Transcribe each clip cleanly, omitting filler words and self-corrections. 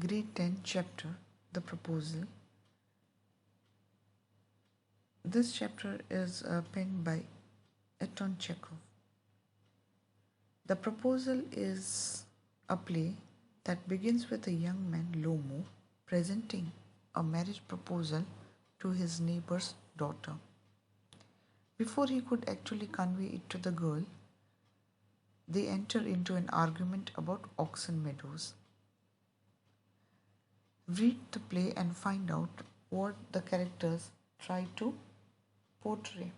Grade 10 chapter, The Proposal. This chapter is penned by Anton Chekhov. The Proposal is a play that begins with a young man, Lomo, presenting a marriage proposal to his neighbor's daughter. Before he could actually convey it to the girl, they enter into an argument about Oxon Meadows. Read the play and find out what the characters try to portray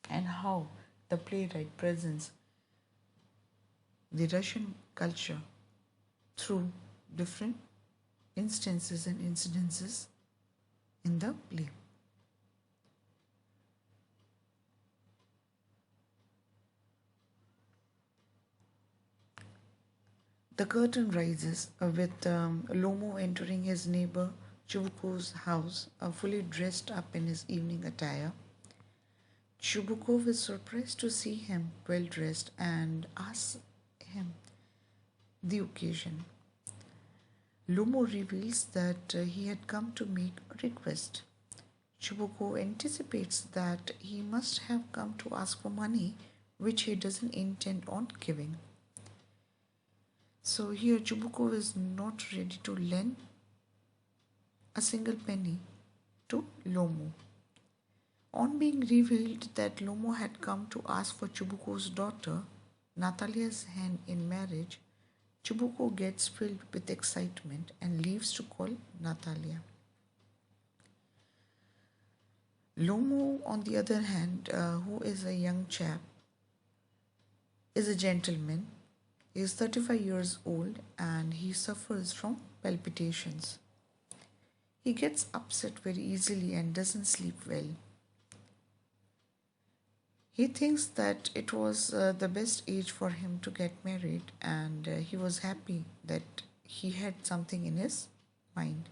and how the playwright presents the Russian culture through different instances and incidences in the play. The curtain rises with Lomo entering his neighbor Chubukov's house, fully dressed up in his evening attire. Chubukov is surprised to see him well dressed and asks him the occasion. Lomo reveals that he had come to make a request. Chubukov anticipates that he must have come to ask for money, which he doesn't intend on giving. So here Chubukov is not ready to lend a single penny to Lomo. On being revealed that Lomo had come to ask for Chubukov's daughter, Natalia's hand in marriage, Chubukov gets filled with excitement and leaves to call Natalia. Lomo, on the other hand, who is a young chap, is a gentleman. He is 35 years old and he suffers from palpitations. He gets upset very easily and doesn't sleep well. He thinks that it was the best age for him to get married and he was happy that he had something in his mind.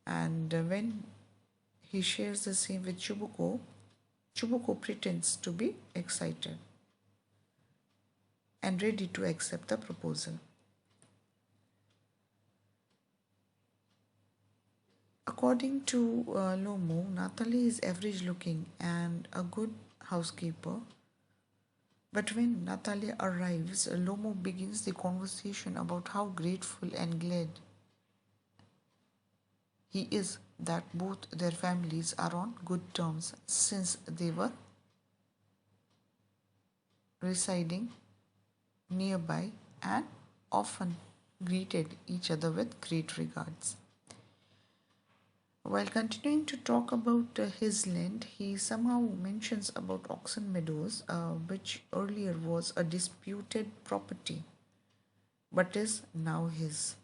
And when he shares the same with Chubukov, Chubukov pretends to be excited and ready to accept the proposal. According to Lomo, Natalie is average looking and a good housekeeper. But when Natalia arrives, Lomo begins the conversation about how grateful and glad he is that both their families are on good terms since they were residing nearby and often greeted each other with great regards. While continuing to talk about his land, he somehow mentions about Oxon Meadows, which earlier was a disputed property but is now his.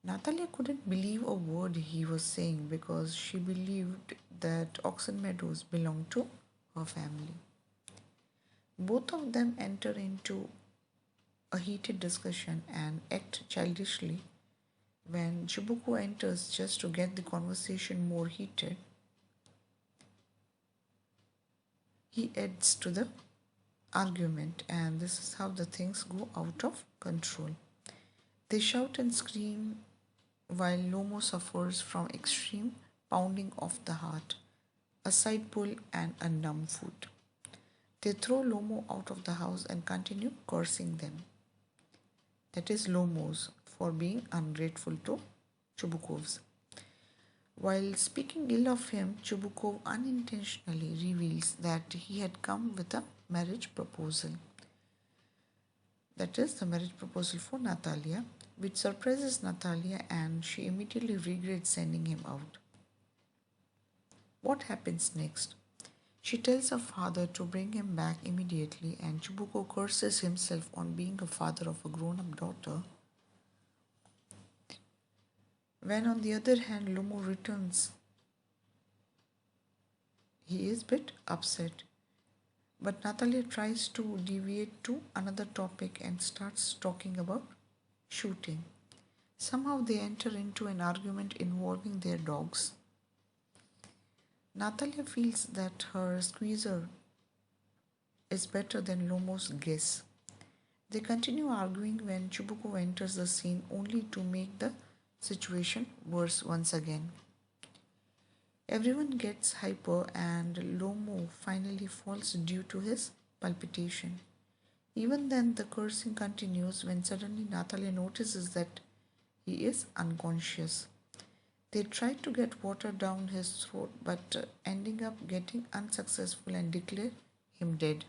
Natalia couldn't believe a word he was saying because she believed that Oxon Meadows belonged to her family. Both of them enter into a heated discussion and act childishly. When Chubukov enters just to get the conversation more heated, he adds to the argument, and this is how the things go out of control. They shout and scream while Lomo suffers from extreme pounding of the heart, a side pull, and a numb foot. They throw Lomo out of the house and continue cursing them. That is Lomo's for being ungrateful to Chubukov's. While speaking ill of him, Chubukov unintentionally reveals that he had come with a marriage proposal. That is the marriage proposal for Natalia, which surprises Natalia and she immediately regrets sending him out. What happens next? She tells her father to bring him back immediately, and Chubukov curses himself on being a father of a grown-up daughter. When on the other hand Lomo returns, he is a bit upset. But Natalia tries to deviate to another topic and starts talking about shooting. Somehow they enter into an argument involving their dogs. Natalia feels that her squeezer is better than Lomo's guess. They continue arguing when Chibuko enters the scene only to make the situation worse once again. Everyone gets hyper and Lomo finally falls due to his palpitation. Even then, the cursing continues when suddenly Natalia notices that he is unconscious. They try to get water down his throat but ending up getting unsuccessful and declare him dead.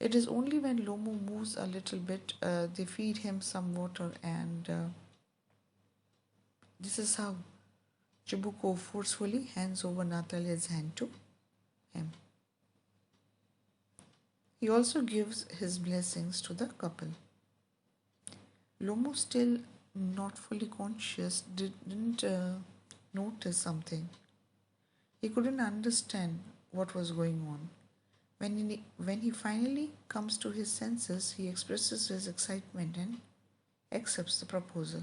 It is only when Lomo moves a little bit, they feed him some water, and this is how Chibuko forcefully hands over Natalia's hand to him. He also gives his blessings to the couple. Lomo, still not fully conscious, didn't notice something. He couldn't understand what was going on. When he finally comes to his senses, he expresses his excitement and accepts the proposal.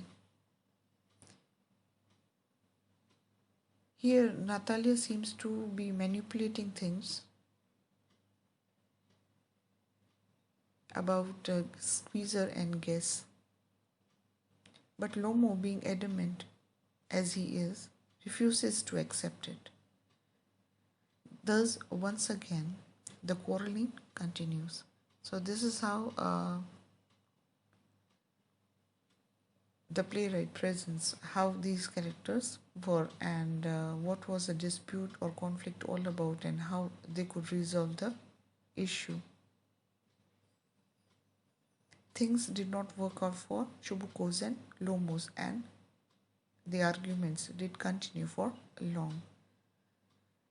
Here, Natalia seems to be manipulating things about Squeezer and Guess, but Lomo, being adamant as he is, refuses to accept it. Thus, once again, the quarreling continues. So, this is how the playwright presents how these characters were and what was the dispute or conflict all about and how they could resolve the issue. Things did not work out for Chubukos and Lomos, and the arguments did continue for long.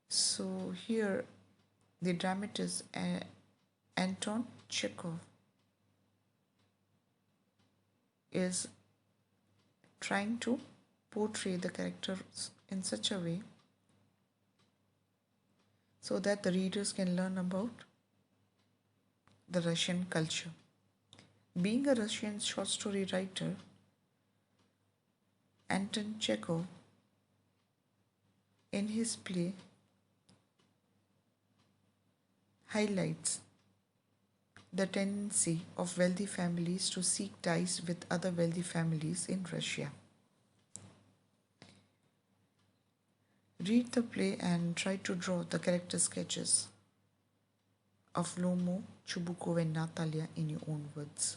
So here the dramatist Anton Chekhov is trying to portray the characters in such a way so that the readers can learn about the Russian culture. Being a Russian short story writer, Anton Chekhov, in his play, highlights the tendency of wealthy families to seek ties with other wealthy families in Russia. Read the play and try to draw the character sketches of Lomo, Chubukov, and Natalia in your own words.